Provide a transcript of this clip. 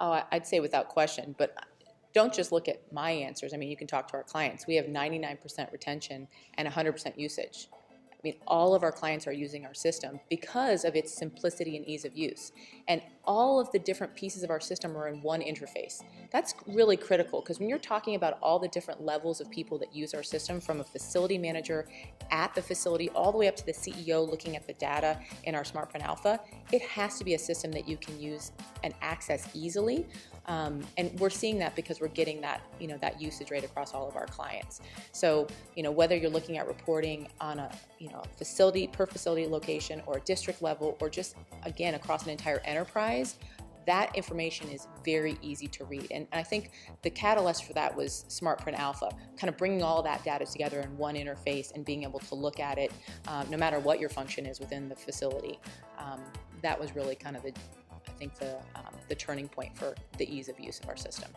Oh, I'd say without question, but don't just look at my answers. I mean, you can talk to our clients. We have 99% retention and 100% usage. I mean, all of our clients are using our system because of its simplicity and ease of use. And all of the different pieces of our system are in one interface. That's really critical because when you're talking about all the different levels of people that use our system, from a facility manager at the facility all the way up to the CEO looking at the data in our SmartPrint Alpha, it has to be a system that you can use and access easily. And we're seeing that because we're getting that, that usage rate across all of our clients. So, whether you're looking at reporting on a, facility per facility location or a district level, or just again across an entire enterprise, that information is very easy to read. And I think the catalyst for that was SmartPrint Alpha, kind of bringing all that data together in one interface and being able to look at it no matter what your function is within the facility. That was really kind of the turning point for the ease of use of our system.